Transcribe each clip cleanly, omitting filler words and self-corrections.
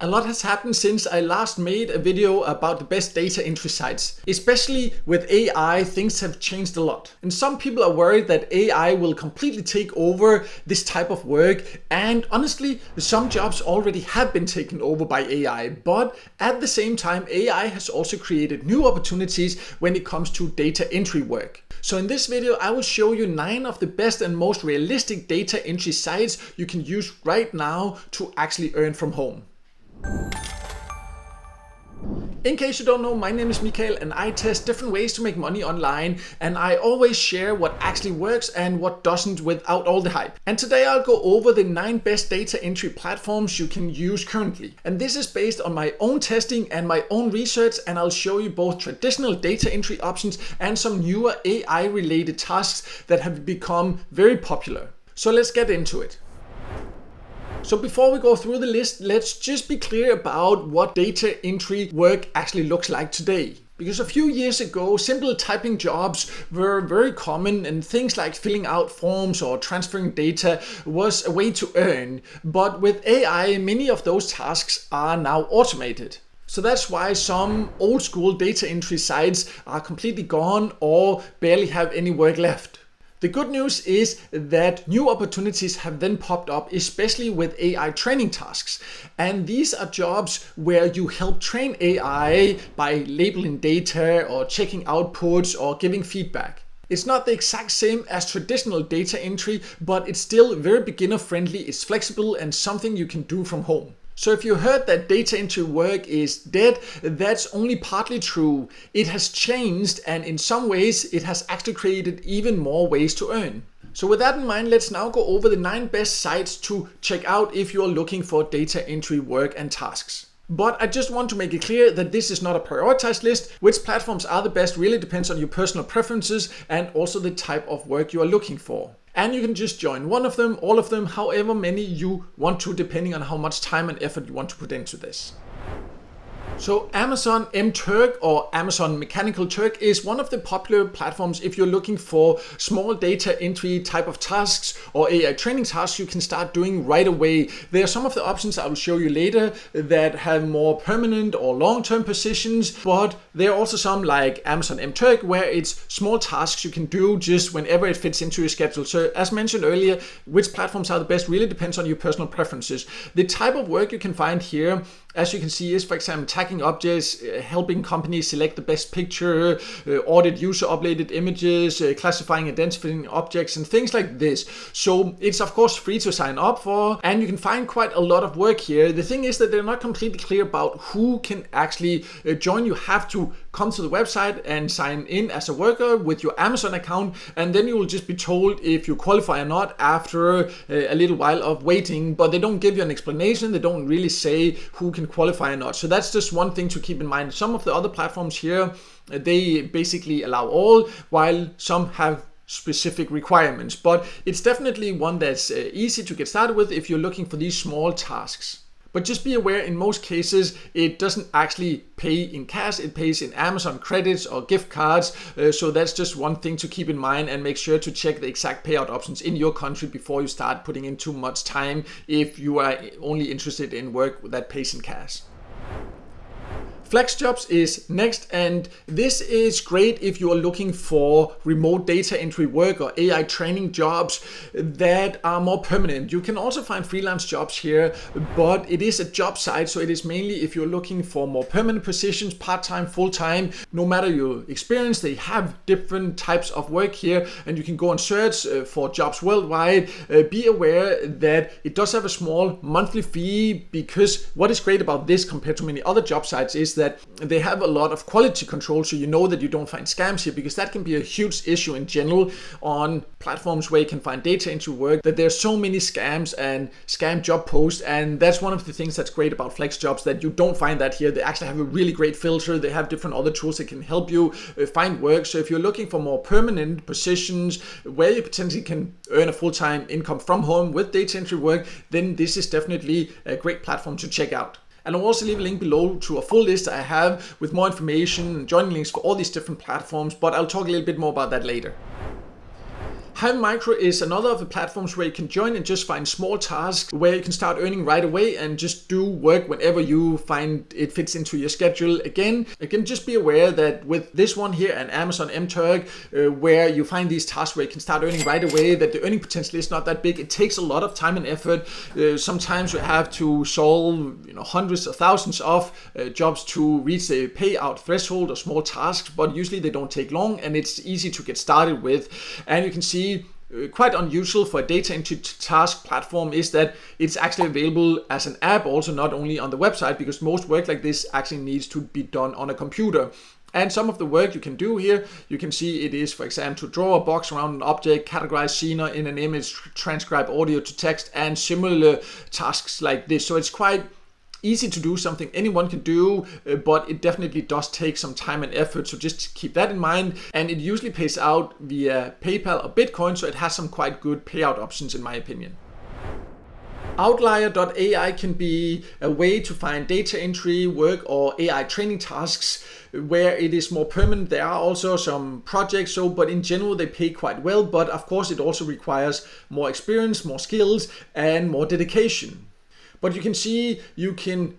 A lot has happened since I last made a video about the best data entry sites. Especially with AI, things have changed a lot. And some people are worried that AI will completely take over this type of work. And honestly, some jobs already have been taken over by AI. But at the same time, AI has also created new opportunities when it comes to data entry work. So in this video, I will show you 9 of the best and most realistic data entry sites you can use right now to actually earn from home. In case you don't know, my name is Mikael and I test different ways to make money online, and I always share what actually works and what doesn't without all the hype. And today I'll go over the 9 best data entry platforms you can use currently. And this is based on my own testing and my own research, and I'll show you both traditional data entry options and some newer AI related tasks that have become very popular. So let's get into it. So before we go through the list, let's just be clear about what data entry work actually looks like today. Because a few years ago, simple typing jobs were very common, and things like filling out forms or transferring data was a way to earn. But with AI, many of those tasks are now automated. So that's why some old school data entry sites are completely gone or barely have any work left. The good news is that new opportunities have then popped up, especially with AI training tasks. And these are jobs where you help train AI by labeling data or checking outputs or giving feedback. It's not the exact same as traditional data entry, but it's still very beginner friendly, it's flexible and something you can do from home. So if you heard that data entry work is dead, that's only partly true. It has changed, and in some ways it has actually created even more ways to earn. So with that in mind, let's now go over the 9 best sites to check out if you're looking for data entry work and tasks. But I just want to make it clear that this is not a prioritized list. Which platforms are the best really depends on your personal preferences and also the type of work you are looking for. And you can just join one of them, all of them, however many you want to, depending on how much time and effort you want to put into this. So Amazon MTurk or Amazon Mechanical Turk is one of the popular platforms if you're looking for small data entry type of tasks or AI training tasks you can start doing right away. There are some of the options I will show you later that have more permanent or long-term positions, but there are also some like Amazon MTurk where it's small tasks you can do just whenever it fits into your schedule. So as mentioned earlier, which platforms are the best really depends on your personal preferences. The type of work you can find here, as you can see, is for example tagging objects, helping companies select the best picture, audit user uploaded images, classifying, identifying objects and things like this. So it's of course free to sign up for, and you can find quite a lot of work here. The thing is that they're not completely clear about who can actually join. You have to come to the website and sign in as a worker with your Amazon account, and then you will just be told if you qualify or not after a little while of waiting, but they don't give you an explanation. They don't really say who can qualify or not. So that's just one thing to keep in mind. Some of the other platforms here, they basically allow all, while some have specific requirements. But it's definitely one that's easy to get started with if you're looking for these small tasks. But just be aware, in most cases, it doesn't actually pay in cash. It pays in Amazon credits or gift cards. So that's just one thing to keep in mind, and make sure to check the exact payout options in your country before you start putting in too much time if you are only interested in work that pays in cash. FlexJobs is next, and this is great if you are looking for remote data entry work or AI training jobs that are more permanent. You can also find freelance jobs here, but it is a job site, so it is mainly if you're looking for more permanent positions, part-time, full-time. No matter your experience, they have different types of work here, and you can go and search for jobs worldwide. Be aware that it does have a small monthly fee, because what is great about this compared to many other job sites is that they have a lot of quality control, so you know that you don't find scams here, because that can be a huge issue in general on platforms where you can find data entry work, that there's so many scams and scam job posts. And that's one of the things that's great about FlexJobs, that you don't find that here. They actually have a really great filter. They have different other tools that can help you find work. So if you're looking for more permanent positions where you potentially can earn a full-time income from home with data entry work, then this is definitely a great platform to check out. And I'll also leave a link below to a full list I have with more information and joining links for all these different platforms, but I'll talk a little bit more about that later. Hive Micro is another of the platforms where you can join and just find small tasks where you can start earning right away and just do work whenever you find it fits into your schedule. Again, just be aware that with this one here and Amazon MTurk, where you find these tasks where you can start earning right away, that the earning potential is not that big. It takes a lot of time and effort. Sometimes you have to solve hundreds or thousands of jobs to reach a payout threshold or small tasks, but usually they don't take long and it's easy to get started with. And you can see quite unusual for a data entry task platform is that it's actually available as an app, also not only on the website, because most work like this actually needs to be done on a computer. And some of the work you can do here, you can see it is, for example, to draw a box around an object, categorize scene in an image, transcribe audio to text, and similar tasks like this. So it's quite easy to do, something anyone can do, but it definitely does take some time and effort. So just keep that in mind. And it usually pays out via PayPal or Bitcoin, so it has some quite good payout options in my opinion. Outlier.ai can be a way to find data entry work or AI training tasks where it is more permanent. There are also some projects, but in general they pay quite well, but of course it also requires more experience, more skills, and more dedication. But you can see you can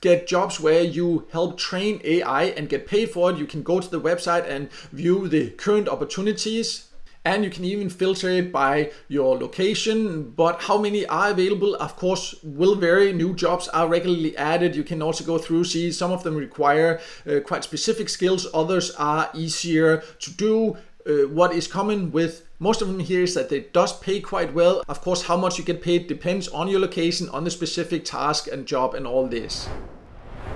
get jobs where you help train AI and get paid for it. You can go to the website and view the current opportunities. And you can even filter it by your location, but how many are available, of course, will vary. New jobs are regularly added. You can also go through, see some of them require quite specific skills. Others are easier to do. What is common with most of them here is that they does pay quite well. Of course, how much you get paid depends on your location, on the specific task and job and all this.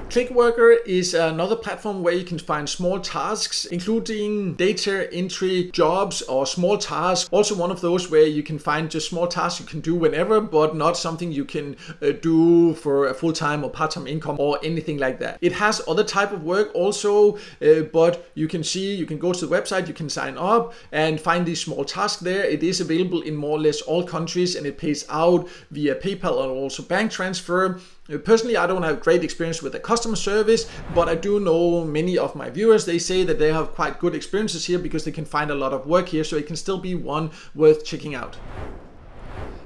Clickworker is another platform where you can find small tasks, including data entry jobs or small tasks. Also one of those where you can find just small tasks you can do whenever, but not something you can do for a full-time or part-time income or anything like that. It has other type of work also, but you can see, you can go to the website, you can sign up and find these small tasks there. It is available in more or less all countries and it pays out via PayPal and also bank transfer. Personally, I don't have great experience with the customer service, but I do know many of my viewers, they say that they have quite good experiences here because they can find a lot of work here, so it can still be one worth checking out.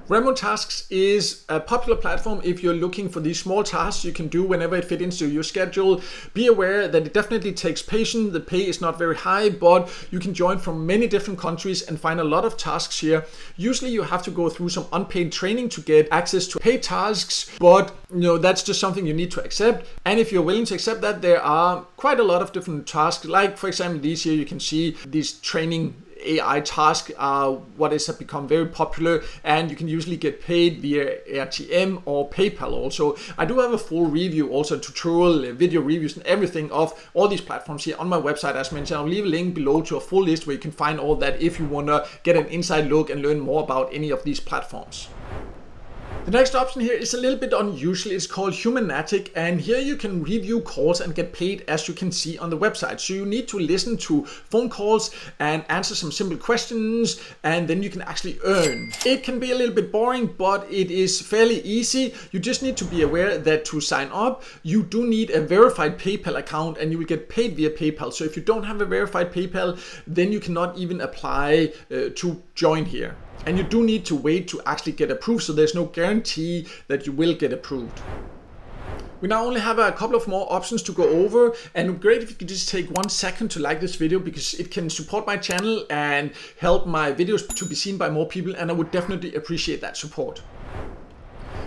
Remote Tasks is a popular platform if you're looking for these small tasks you can do whenever it fits into your schedule. Be aware that it definitely takes patience. The pay is not very high, but you can join from many different countries and find a lot of tasks here. Usually you have to go through some unpaid training to get access to paid tasks, but that's just something you need to accept. And if you're willing to accept that, there are quite a lot of different tasks. Like for example, these here you can see these training AI tasks are what has become very popular, and you can usually get paid via RTM or PayPal also. I do have a full review, also tutorial, video reviews and everything of all these platforms here on my website. As mentioned, I'll leave a link below to a full list where you can find all that if you want to get an inside look and learn more about any of these platforms. The next option here is a little bit unusual. It's called Humanatic, and here you can review calls and get paid, as you can see on the website. So you need to listen to phone calls and answer some simple questions, and then you can actually earn. It can be a little bit boring, but it is fairly easy. You just need to be aware that to sign up, you do need a verified PayPal account, and you will get paid via PayPal. So if you don't have a verified PayPal, then you cannot even apply to join here. And you do need to wait to actually get approved, so there's no guarantee that you will get approved. We now only have a couple of more options to go over, and great if you could just take 1 second to like this video, because it can support my channel and help my videos to be seen by more people, and I would definitely appreciate that support.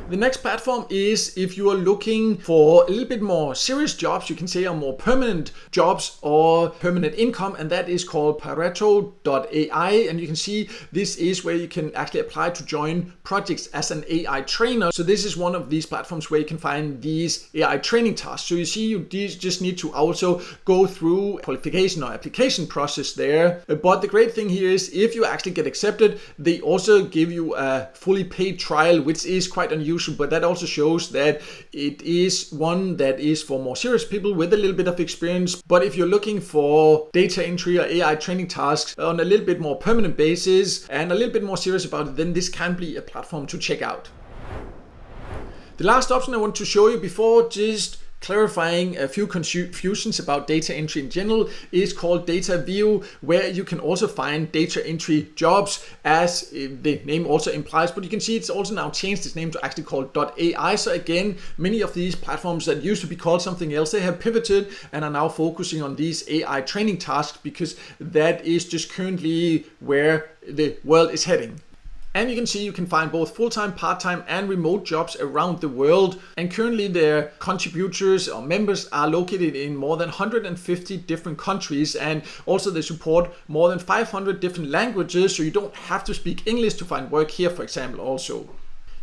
The next platform is if you are looking for a little bit more serious jobs, you can say, or more permanent jobs or permanent income, and that is called Pareto.ai. And you can see this is where you can actually apply to join projects as an AI trainer. So this is one of these platforms where you can find these AI training tasks. So you see, you just need to also go through qualification or application process there. But the great thing here is if you actually get accepted, they also give you a fully paid trial, which is quite unusual. But that also shows that it is one that is for more serious people with a little bit of experience. But if you're looking for data entry or AI training tasks on a little bit more permanent basis and a little bit more serious about it, then this can be a platform to check out. The last option I want to show you before just clarifying a few confusions about data entry in general, is called DataView, where you can also find data entry jobs, as the name also implies. But you can see it's also now changed its name to actually called .ai. So again, many of these platforms that used to be called something else, they have pivoted and are now focusing on these AI training tasks, because that is just currently where the world is heading. And you can see you can find both full-time, part-time and remote jobs around the world. And currently their contributors or members are located in more than 150 different countries. And also they support more than 500 different languages. So you don't have to speak English to find work here, for example, also.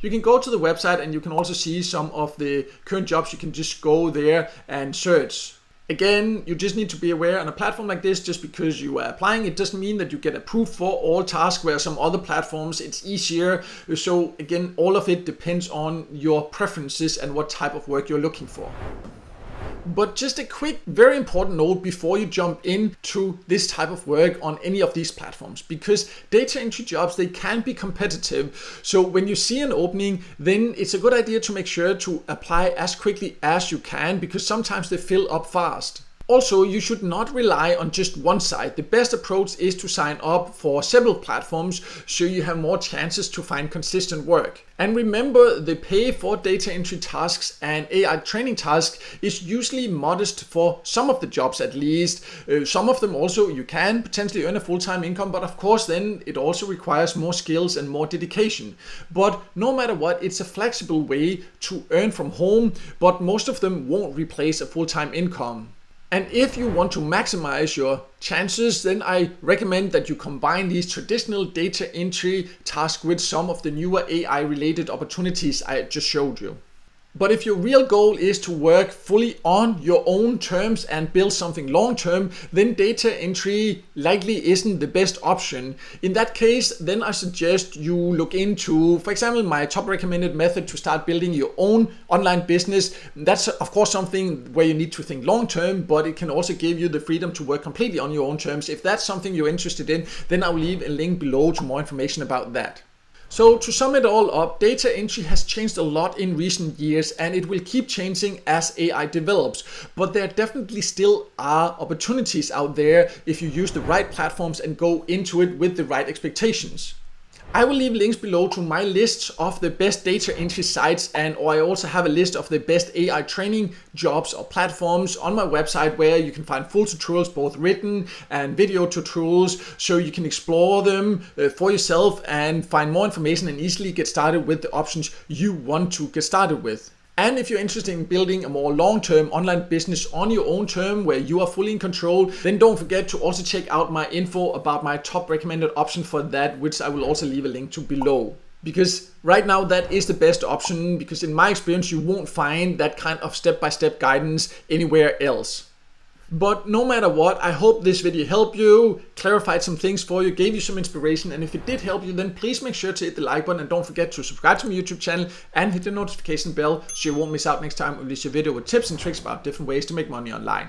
You can go to the website and you can also see some of the current jobs. You can just go there and search. Again, you just need to be aware on a platform like this, just because you are applying, it doesn't mean that you get approved for all tasks, where some other platforms it's easier. So again, all of it depends on your preferences and what type of work you're looking for. But just a quick, very important note before you jump into this type of work on any of these platforms, because data entry jobs, they can be competitive. So when you see an opening, then it's a good idea to make sure to apply as quickly as you can, because sometimes they fill up fast. Also, you should not rely on just one site. The best approach is to sign up for several platforms, so you have more chances to find consistent work. And remember, the pay for data entry tasks and AI training tasks is usually modest for some of the jobs at least. Some of them also you can potentially earn a full-time income, but of course then it also requires more skills and more dedication. But no matter what, it's a flexible way to earn from home, but most of them won't replace a full-time income. And if you want to maximize your chances, then I recommend that you combine these traditional data entry tasks with some of the newer AI related opportunities I just showed you. But if your real goal is to work fully on your own terms and build something long term, then data entry likely isn't the best option. In that case, then I suggest you look into, for example, my top recommended method to start building your own online business. That's of course something where you need to think long term, but it can also give you the freedom to work completely on your own terms. If that's something you're interested in, then I'll leave a link below to more information about that. So to sum it all up, data entry has changed a lot in recent years, and it will keep changing as AI develops. But there definitely still are opportunities out there if you use the right platforms and go into it with the right expectations. I will leave links below to my lists of the best data entry sites, or I also have a list of the best AI training jobs or platforms on my website, where you can find full tutorials, both written and video tutorials, so you can explore them for yourself and find more information and easily get started with the options you want to get started with. And if you're interested in building a more long-term online business on your own term, where you are fully in control, then don't forget to also check out my info about my top recommended option for that, which I will also leave a link to below. Because right now that is the best option, because in my experience you won't find that kind of step-by-step guidance anywhere else. But no matter what, I hope this video helped you, clarified some things for you, gave you some inspiration, and if it did help you, then please make sure to hit the like button and don't forget to subscribe to my YouTube channel and hit the notification bell so you won't miss out next time I release a video with tips and tricks about different ways to make money online.